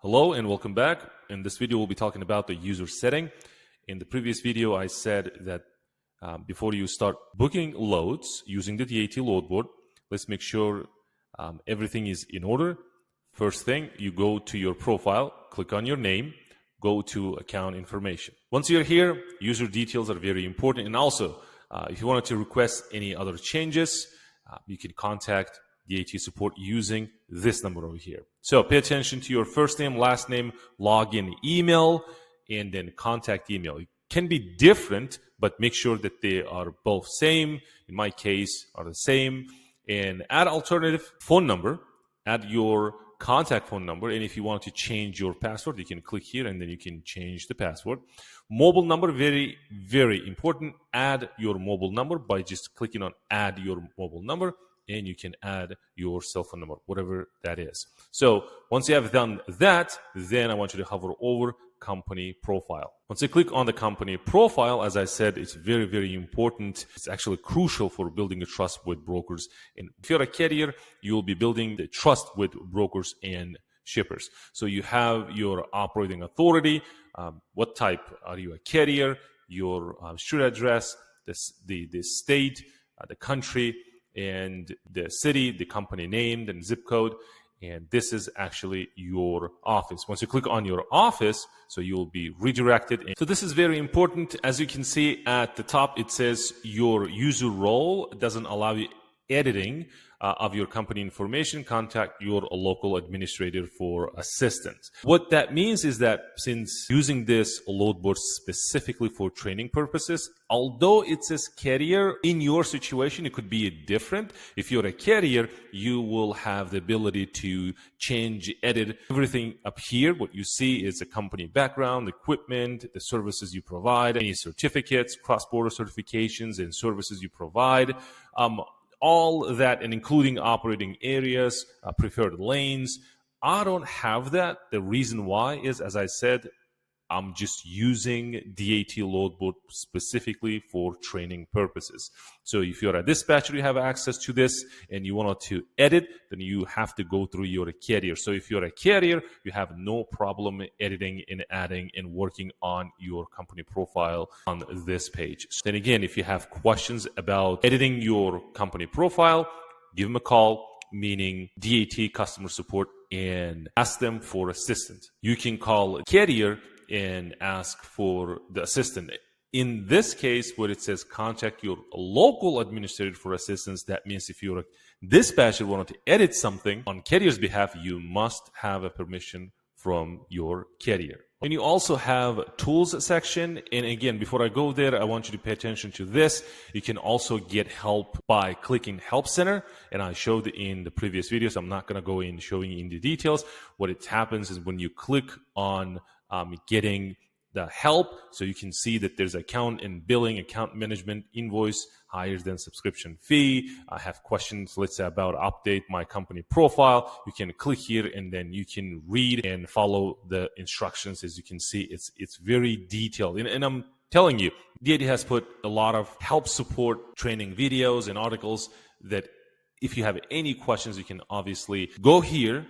Hello and welcome back. In this video, we'll be talking about the user setting. In the previous video, I said that before you start booking loads using the DAT Load Board, let's make sure everything is in order. First thing, you go to your profile, click on your name, go to account information. Once you're here, user details are very important. And also, if you wanted to request any other changes, you can contact DAT support using this number over here. So pay attention to your first name, last name, login email, and then contact email. It can be different, but make sure that they are both same. In my case, are the same. And add alternative phone number, add your contact phone number. And if you want to change your password, you can click here and then you can change the password. Mobile number, very, very important. Add your mobile number by just clicking on add your mobile number. And you can add your cell phone number, whatever that is. So once you have done that, then I want you to hover over company profile. Once you click on the company profile, as I said, it's very, very important. It's actually crucial for building a trust with brokers. And if you're a carrier, you'll be building the trust with brokers and shippers. So you have your operating authority. What type are you? A carrier? Your street address, the state, the country, and the city, the company name, and zip code. And this is actually your office. Once you click on your office, so you'll be redirected. So this is very important. As you can see at the top, it says your user role. It doesn't allow you editing of your company information. Contact your local administrator for assistance. What that means is that since using this load board specifically for training purposes, although it says carrier, in your situation, it could be different. If you're a carrier, you will have the ability to change, edit everything up here. What you see is the company background, equipment, the services you provide, any certificates, cross-border certifications and services you provide. All that, and including operating areas, preferred lanes. I don't have that. The reason why is, as I said, I'm just using DAT Load Board specifically for training purposes. So if you're a dispatcher, you have access to this, and you want to edit, then you have to go through your carrier. So if you're a carrier, you have no problem editing and adding and working on your company profile on this page. Then again, if you have questions about editing your company profile, give them a call, meaning DAT customer support, and ask them for assistance. You can call a carrier and ask for the assistant. In this case, where it says contact your local administrator for assistance, that means if you're a dispatcher wanting to edit something on carrier's behalf, you must have a permission from your carrier. And you also have tools section. And again, before I go there, I want you to pay attention to this. You can also get help by clicking Help Center. And I showed in the previous videos. I'm not going to go in showing you in the details. What it happens is when you click on getting the help, so you can see that there's account and billing, account management, invoice, higher than subscription fee. I have questions, let's say, about update my company profile. You can click here and then you can read and follow the instructions. As you can see, it's very detailed. And I'm telling you, DAT has put a lot of help support training videos and articles that if you have any questions, you can obviously go here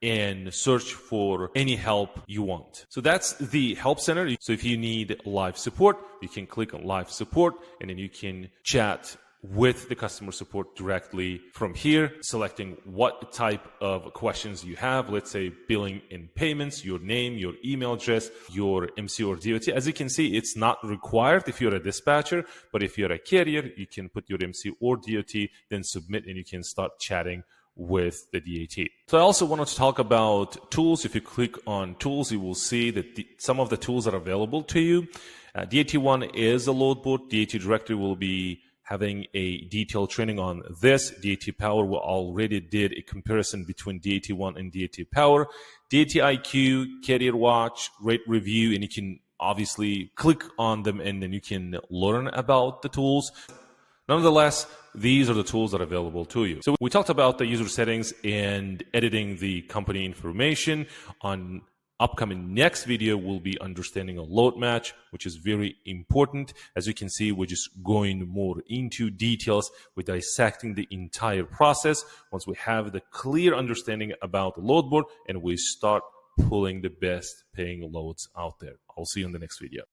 and search for any help you want. So that's the help center. So if you need live support, you can click on live support and then you can chat with the customer support directly from here, selecting what type of questions you have. Let's say billing and payments, your name, your email address, your MC or DOT. As you can see, it's not required if you're a dispatcher, but if you're a carrier, you can put your MC or DOT, then submit, and you can start chatting with the DAT. So I also wanted to talk about tools. If you click on tools, you will see that some of the tools are available to you. DAT1 is a load board. DAT Directory will be having a detailed training on this. DAT Power, we already did a comparison between DAT1 and DAT Power. DAT IQ, Carrier Watch, Rate Review, and you can obviously click on them and then you can learn about the tools. Nonetheless, these are the tools that are available to you. So we talked about the user settings and editing the company information. On upcoming next video, we'll be understanding a load match, which is very important. As you can see, we're just going more into details. We're dissecting the entire process. Once we have the clear understanding about the load board and we start pulling the best paying loads out there. I'll see you in the next video.